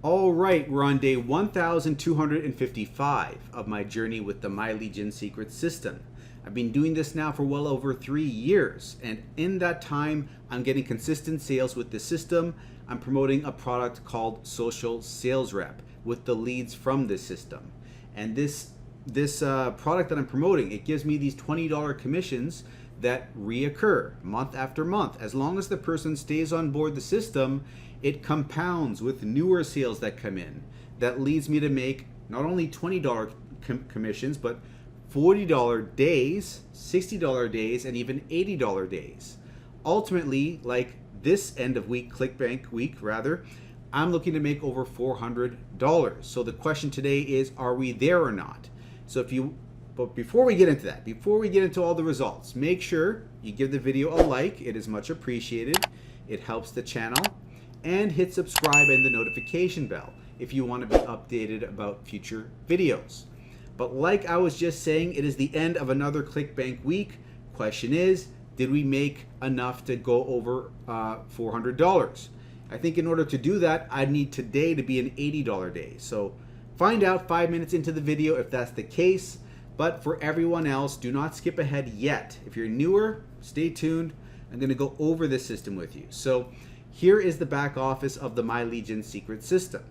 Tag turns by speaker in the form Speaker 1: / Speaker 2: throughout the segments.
Speaker 1: All right, we're on day 1255 of my journey with the My Legion secret system. I've been doing this now for well over 3 years, and in that time, I'm getting consistent sales with the system. I'm promoting a product called Social Sales Rep with the leads from this system. And this product that I'm promoting, it gives me these $20 commissions that reoccur month after month. As long as the person stays on board the system, it compounds with newer sales that come in. That leads me to make not only $20 commissions, but $40 days, $60 days, and even $80 days. Ultimately, like this end of week, Clickbank week rather, I'm looking to make over $400. So the question today is, are we there or not? But before we get into that, before we get into all the results, make sure you give the video a like. It is much appreciated. It helps the channel. And hit subscribe and the notification bell if you want to be updated about future videos. But like I was just saying, it is the end of another Clickbank week. Question is, did we make enough to go over $400? I think in order to do that, I need today to be an $80 day. So find out 5 minutes into the video if that's the case. But for everyone else, do not skip ahead yet. If you're newer, stay tuned. I'm going to go over this system with you. So here is the back office of the My Legion secret system.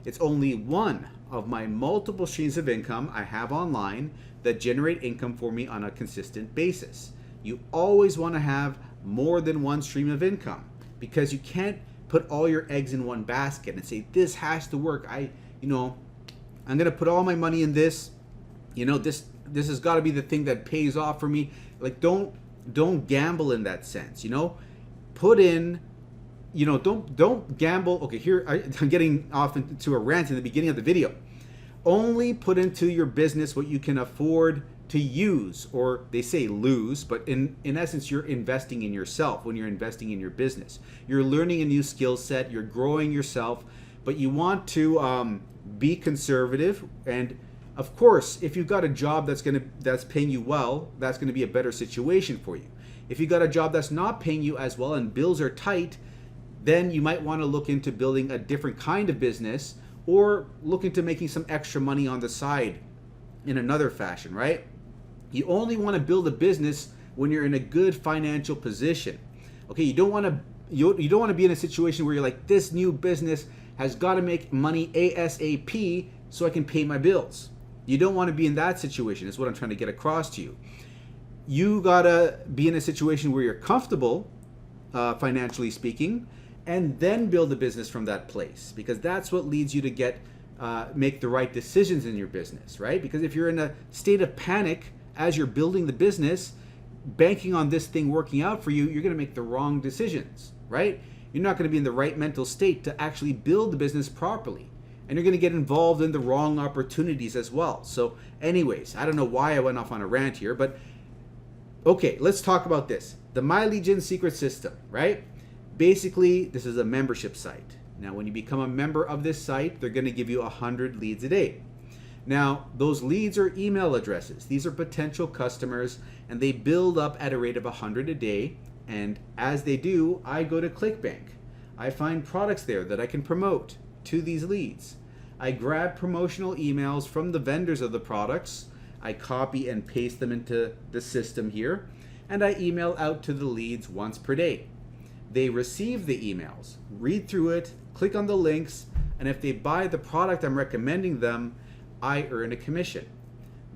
Speaker 1: It's only one of my multiple streams of income I have online that generate income for me on a consistent basis. You always want to have more than one stream of income because you can't put all your eggs in one basket and say, this has to work. I'm going to put all my money in this. This has got to be the thing that pays off for me. Like, don't gamble in that sense. Put in. Don't gamble. Okay, here I'm getting off into a rant in the beginning of the video. Only put into your business what you can afford to use, or they say lose, but in essence, you're investing in yourself when you're investing in your business. You're learning a new skill set, you're growing yourself, but you want to be conservative. And of course, if you've got a job that's paying you well, that's going to be a better situation for you. If you've got a job that's not paying you as well and bills are tight, then you might want to look into building a different kind of business or look into making some extra money on the side in another fashion, right? You only want to build a business when you're in a good financial position. Okay, you don't want to be in a situation where you're like, this new business has got to make money ASAP so I can pay my bills. You don't want to be in that situation, is what I'm trying to get across to you. You got to be in a situation where you're comfortable, financially speaking, and then build a business from that place, because that's what leads you to make the right decisions in your business, right? Because if you're in a state of panic as you're building the business, banking on this thing working out for you, you're going to make the wrong decisions, right? You're not going to be in the right mental state to actually build the business properly, and you're going to get involved in the wrong opportunities as well. So anyways, I don't know why I went off on a rant here, but okay, let's talk about this. The My Legion secret system, right? Basically, this is a membership site. Now, when you become a member of this site, they're going to give you 100 leads a day. Now, those leads are email addresses. These are potential customers, and they build up at a rate of 100 a day. And as they do, I go to Clickbank. I find products there that I can promote to these leads. I grab promotional emails from the vendors of the products. I copy and paste them into the system here, and I email out to the leads once per day. They receive the emails, read through it, click on the links, and if they buy the product I'm recommending them, I earn a commission.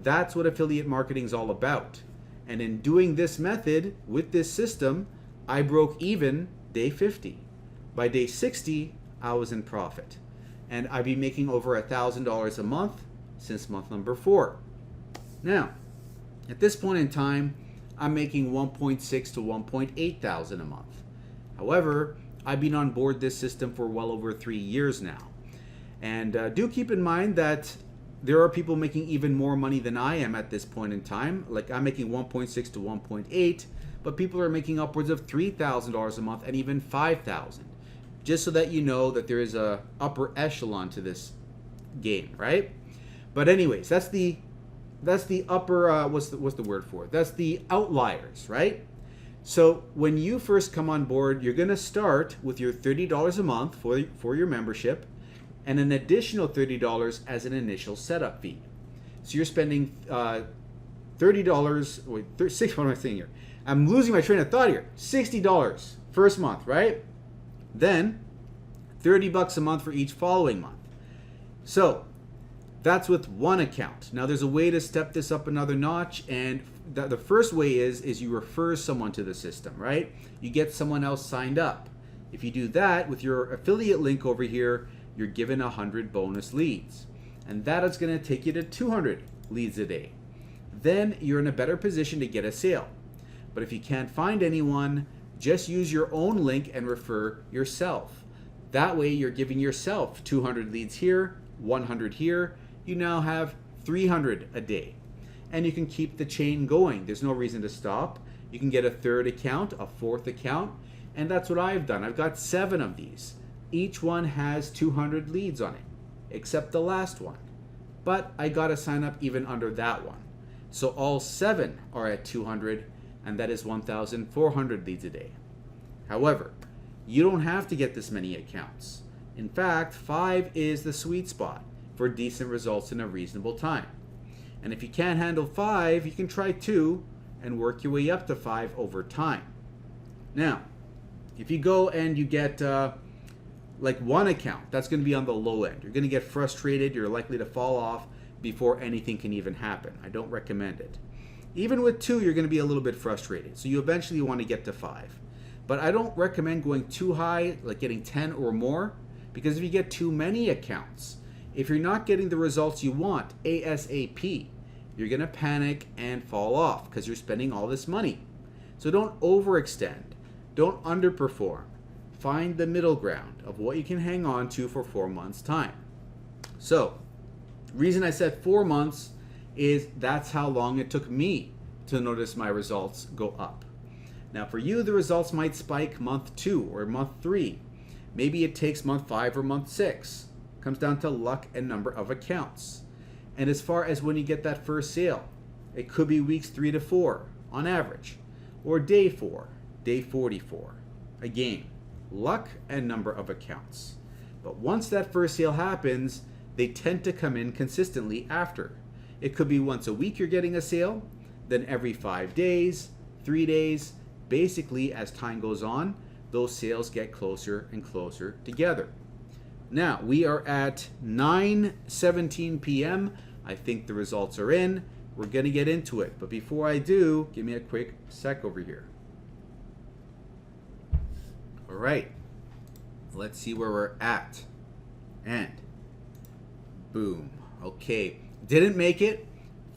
Speaker 1: That's what affiliate marketing is all about. And in doing this method with this system, I broke even day 50. By day 60, I was in profit. And I've been making over $1,000 a month since month number 4. Now, at this point in time, I'm making $1.6 to $1.8 thousand a month. However, I've been on board this system for well over 3 years now. And do keep in mind that there are people making even more money than I am at this point in time. Like, I'm making 1.6 to 1.8, but people are making upwards of $3,000 a month and even $5,000. Just so that you know that there is a upper echelon to this game, right? But anyways, that's the upper what's the word for it? That's the outliers, right? So when you first come on board, you're going to start with your $30 a month for your membership. and an additional $30 as an initial setup fee. So you're spending $30, wait, what am I saying here? I'm losing my train of thought here. $60 first month, right? Then $30 a month for each following month. So that's with one account. Now there's a way to step this up another notch, and the first way is you refer someone to the system, right? You get someone else signed up. If you do that with your affiliate link over here, you're given 100 bonus leads, and that is going to take you to 200 leads a day. Then you're in a better position to get a sale. But if you can't find anyone, just use your own link and refer yourself. That way you're giving yourself 200 leads here, 100 here. You now have 300 a day. And you can keep the chain going. There's no reason to stop. You can get a third account, a fourth account, and that's what I've done. I've got 7 of these. Each one has 200 leads on it, except the last one. But I got to sign up even under that one. So all 7 are at 200, and that is 1,400 leads a day. However, you don't have to get this many accounts. In fact, 5 is the sweet spot for decent results in a reasonable time. And if you can't handle 5, you can try 2 and work your way up to 5 over time. Now, if you go and you get like one account, that's going to be on the low end. You're going to get frustrated. You're likely to fall off before anything can even happen. I don't recommend it. Even with 2, you're going to be a little bit frustrated. So you eventually want to get to 5. But I don't recommend going too high, like getting 10 or more, because if you get too many accounts, if you're not getting the results you want ASAP, you're going to panic and fall off because you're spending all this money. So don't overextend. Don't underperform. Find the middle ground of what you can hang on to for 4 months' time. So, the reason I said 4 months is that's how long it took me to notice my results go up. Now for you, the results might spike month 2 or month 3. Maybe it takes month 5 or month 6. Comes down to luck and number of accounts. And as far as when you get that first sale, it could be weeks 3 to 4 on average, or day 4, day 44. Again, luck and number of accounts. But once that first sale happens, they tend to come in consistently after. It could be once a week you're getting a sale, then every 5 days, 3 days. Basically, as time goes on, those sales get closer and closer together. Now, we are at 9:17 p.m. I think the results are in. We're going to get into it. But before I do, give me a quick sec over here. All right. Let's see where we're at. And boom. Okay. Didn't make it.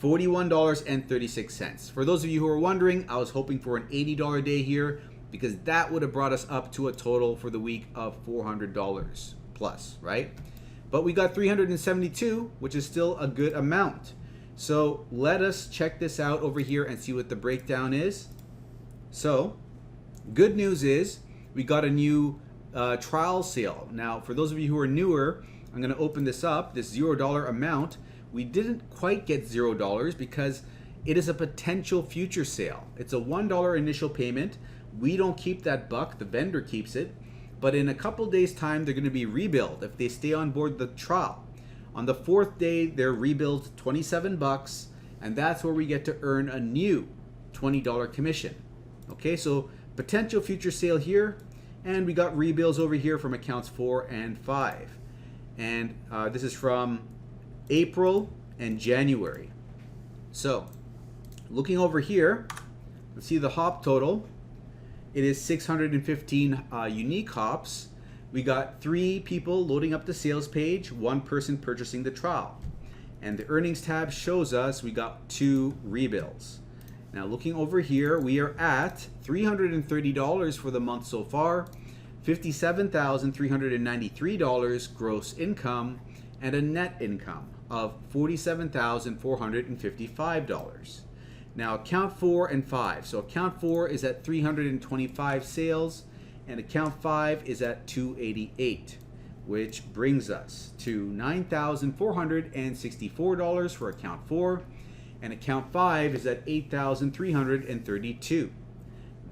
Speaker 1: $41.36. For those of you who are wondering, I was hoping for an $80 day here because that would have brought us up to a total for the week of $400 plus, right? But we got 372, which is still a good amount. So let us check this out over here and see what the breakdown is. So good news is we got a new trial sale. Now, for those of you who are newer, I'm going to open this up, this $0 amount. We didn't quite get $0 because it is a potential future sale. It's a $1 initial payment. We don't keep that buck, the vendor keeps it. But in a couple days' time, they're going to be rebilled if they stay on board the trial. On the 4th day, they're rebilled $27, and that's where we get to earn a new $20 commission. Okay, so potential future sale here, and we got rebills over here from accounts 4 and 5. And this is from April and January. So looking over here, let's see the hop total. It is 615 unique hops. We got 3 people loading up the sales page, 1 person purchasing the trial. And the earnings tab shows us we got 2 rebills. Now looking over here, we are at $330 for the month so far, $57,393 gross income, and a net income of $47,455. Now account 4 and 5. So account 4 is at 325 sales and account 5 is at 288, which brings us to $9,464 for account 4 and account 5 is at $8,332.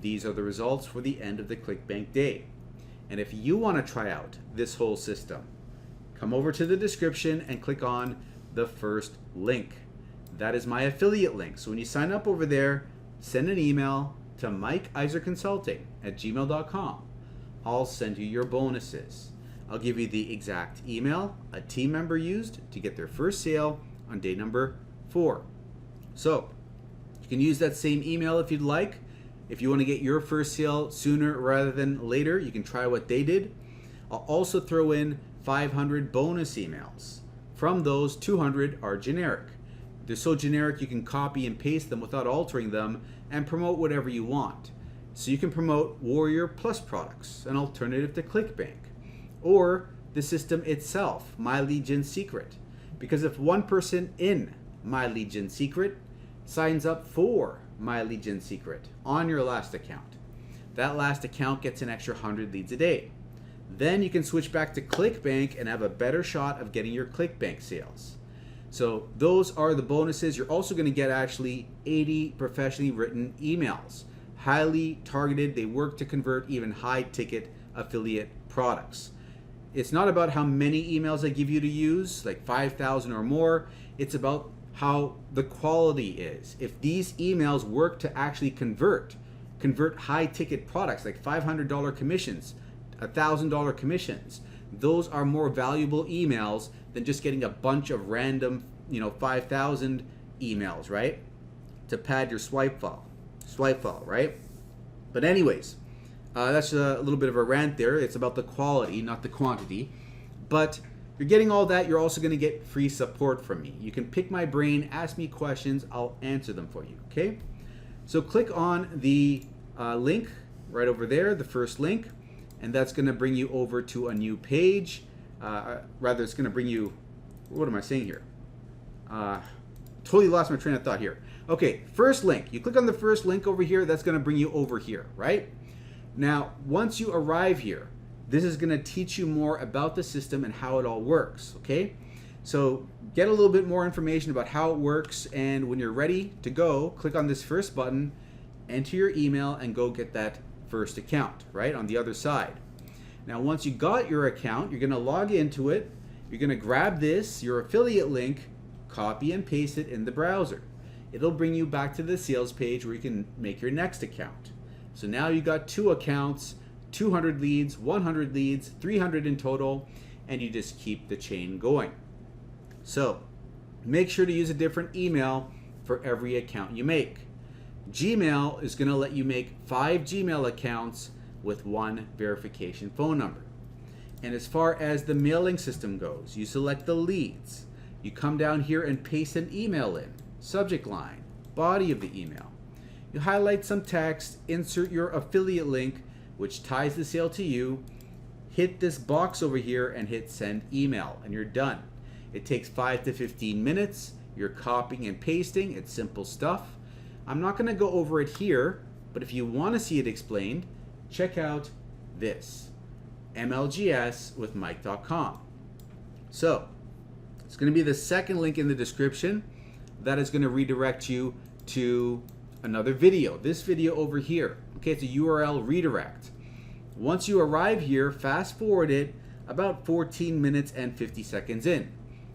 Speaker 1: These are the results for the end of the Clickbank day. And if you want to try out this whole system, come over to the description and click on the first link. That is my affiliate link. So when you sign up over there, send an email to mikeiserconsulting@gmail.com. I'll send you your bonuses. I'll give you the exact email a team member used to get their first sale on day number 4. So you can use that same email if you'd like. If you want to get your first sale sooner rather than later, you can try what they did. I'll also throw in 500 bonus emails. From those, 200 are generic. They're so generic you can copy and paste them without altering them and promote whatever you want. So you can promote Warrior Plus products, an alternative to Clickbank, or the system itself, My Lead Gen Secret. Because if one person in My Lead Gen Secret signs up for My Lead Gen Secret on your last account, that last account gets an extra 100 leads a day. Then you can switch back to Clickbank and have a better shot of getting your Clickbank sales. So those are the bonuses. You're also going to get actually 80 professionally written emails, highly targeted. They work to convert even high ticket affiliate products. It's not about how many emails I give you to use, like 5,000 or more. It's about how the quality is. If these emails work to actually convert high ticket products like $500 commissions, $1,000 commissions, those are more valuable emails than just getting a bunch of random, 5,000 emails, right? To pad your swipe file, right? But anyways, that's a little bit of a rant there. It's about the quality, not the quantity. But you're getting all that. You're also going to get free support from me. You can pick my brain, ask me questions. I'll answer them for you, okay? So click on the link right over there, the first link, and that's going to bring you over to a new page. Rather, it's going to bring you, what am I saying here? Totally lost my train of thought here. Okay, first link. You click on the first link over here, that's going to bring you over here, right? Now, once you arrive here, this is going to teach you more about the system and how it all works, okay? So get a little bit more information about how it works, and when you're ready to go, click on this first button, enter your email, and go get that first account, right, on the other side. Now, once you got your account, you're going to log into it. You're going to grab this, your affiliate link, copy and paste it in the browser. It'll bring you back to the sales page where you can make your next account. So now you got 2 accounts, 200 leads, 100 leads, 300 in total, and you just keep the chain going. So make sure to use a different email for every account you make. Gmail is going to let you make 5 Gmail accounts with 1 verification phone number. And as far as the mailing system goes, you select the leads. You come down here and paste an email in, subject line, body of the email. You highlight some text, insert your affiliate link, which ties the sale to you, hit this box over here and hit send email, and you're done. It takes 5 to 15 minutes. You're copying and pasting. It's simple stuff. I'm not going to go over it here, but if you want to see it explained, check out this, mlgswithmike.com. So it's going to be the second link in the description. That is going to redirect you to another video, this video over here. Okay, it's a URL redirect. Once you arrive here, fast forward it about 14 minutes and 50 seconds in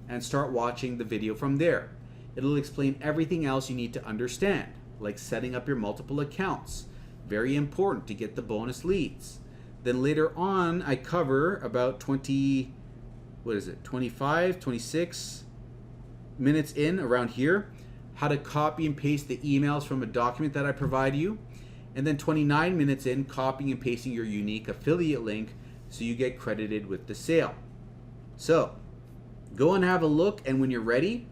Speaker 1: and start watching the video from there. It'll explain everything else you need to understand, like setting up your multiple accounts. Very important to get the bonus leads. Then later on, I cover about 25, 26 minutes in around here, how to copy and paste the emails from a document that I provide you. And then 29 minutes in, copying and pasting your unique affiliate link so you get credited with the sale. So go and have a look, and when you're ready,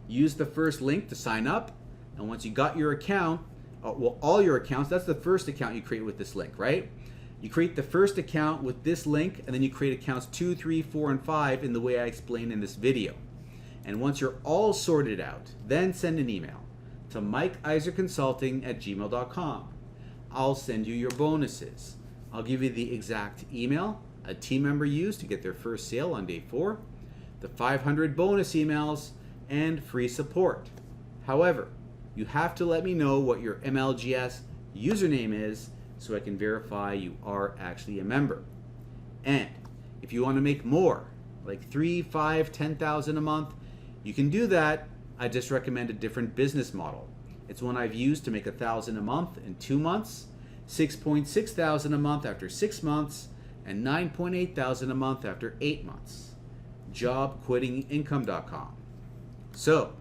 Speaker 1: use the first link to sign up. And once you got your account, all your accounts, that's the first account you create with this link, right? You create the first account with this link, and then you create accounts 2, 3, 4, and 5 in the way I explained in this video. And once you're all sorted out, then send an email to mikeiserconsulting@gmail.com. I'll send you your bonuses. I'll give you the exact email a team member used to get their first sale on day 4, the 500 bonus emails, and free support. However, you have to let me know what your MLGS username is so I can verify you are actually a member. And if you want to make more like 3, 5, 10,000 a month, you can do that. I just recommend a different business model. It's one I've used to make 1,000 a month in 2 months, 6.6 thousand a month after 6 months, and 9.8 thousand a month after 8 months. Jobquittingincome.com. So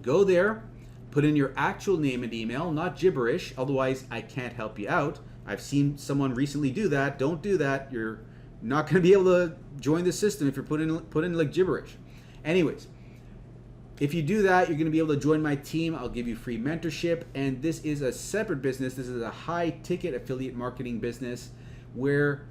Speaker 1: go there, put in your actual name and email, not gibberish, otherwise I can't help you out. I've seen someone recently do that. Don't do that. You're not going to be able to join the system if you're put in like gibberish. Anyways, if you do that, you're going to be able to join my team. I'll give you free mentorship, and this is a separate business. This is a high-ticket affiliate marketing business where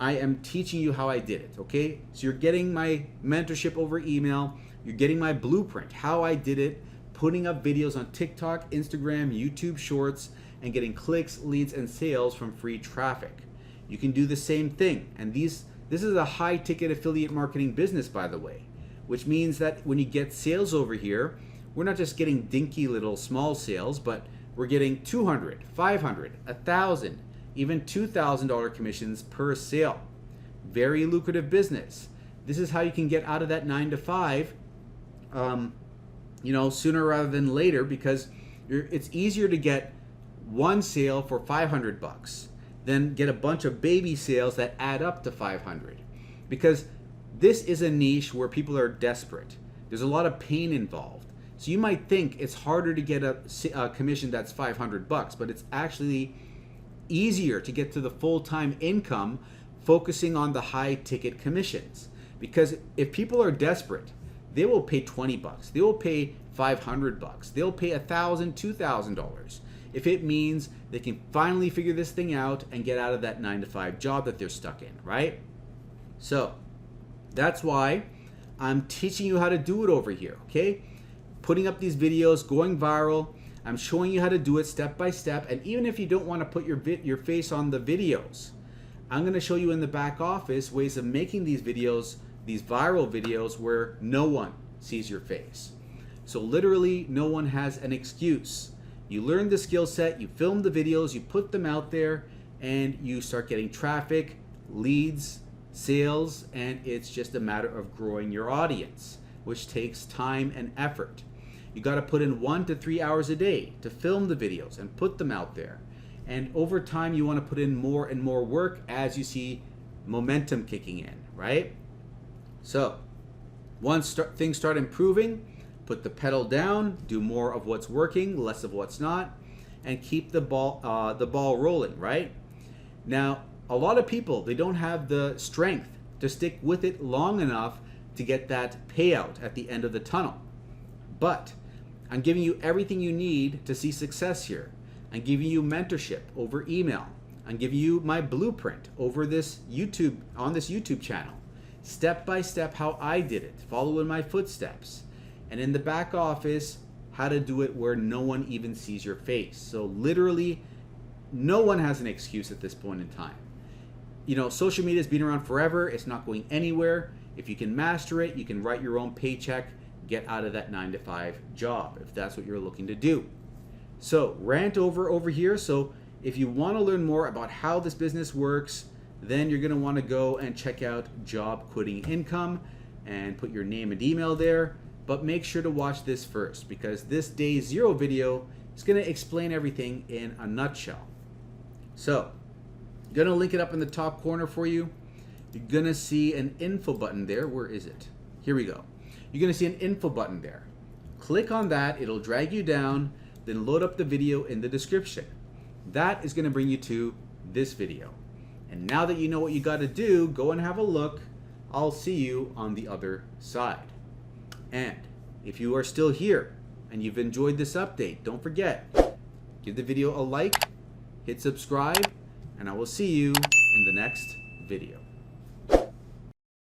Speaker 1: I am teaching you how I did it, okay? So you're getting my mentorship over email. You're getting my blueprint, how I did it, putting up videos on TikTok, Instagram, YouTube Shorts, and getting clicks, leads, and sales from free traffic. You can do the same thing. And this is a high-ticket affiliate marketing business, by the way, which means that when you get sales over here, we're not just getting dinky little small sales, but we're getting $200, $500, $1,000, even $2,000 commissions per sale. Very lucrative business. This is how you can get out of that 9 to 5, sooner rather than later, because it's easier to get one sale for $500 than get a bunch of baby sales that add up to $500, because this is a niche where people are desperate. There's a lot of pain involved. So you might think it's harder to get a commission that's $500, but it's actually easier to get to the full-time income focusing on the high-ticket commissions. Because if people are desperate, they will pay $20, they will pay $500, they'll pay $1,000, $2,000 if it means they can finally figure this thing out and get out of that 9 to 5 job that they're stuck in, right? So that's why I'm teaching you how to do it over here, okay? Putting up these videos, going viral. I'm showing you how to do it step by step. And even if you don't want to put your face on the videos, I'm going to show you in the back office ways of making these videos, these viral videos, where no one sees your face. So literally no one has an excuse. You learn the skill set, you film the videos, you put them out there, and you start getting traffic, leads, sales, and it's just a matter of growing your audience, which takes time and effort. You got to put in 1 to 3 hours a day to film the videos and put them out there. And over time, you want to put in more and more work as you see momentum kicking in, right? So once things start improving, put the pedal down, do more of what's working, less of what's not, and keep the ball rolling, right? Now, a lot of people, they don't have the strength to stick with it long enough to get that payout at the end of the tunnel. But I'm giving you everything you need to see success here. I'm giving you mentorship over email. I'm giving you my blueprint over on this YouTube channel. Step by step how I did it. Follow in my footsteps. And in the back office, how to do it where no one even sees your face. So literally, no one has an excuse at this point in time. You know, social media has been around forever. It's not going anywhere. If you can master it, you can write your own paycheck, get out of that 9 to 5 job if that's what you're looking to do. So rant over here. So if you want to learn more about how this business works, then you're going to want to go and check out Job Quitting Income and put your name and email there. But make sure to watch this first, because this day 0 video is going to explain everything in a nutshell. So I'm going to link it up in the top corner for you. You're going to see an info button there. Where is it? Here we go. You're going to see an info button there. Click on that. It'll drag you down. Then load up the video in the description. That is going to bring you to this video. And now that you know what you got to do, go and have a look. I'll see you on the other side. And if you are still here and you've enjoyed this update, don't forget, give the video a like, hit subscribe, and I will see you in the next video.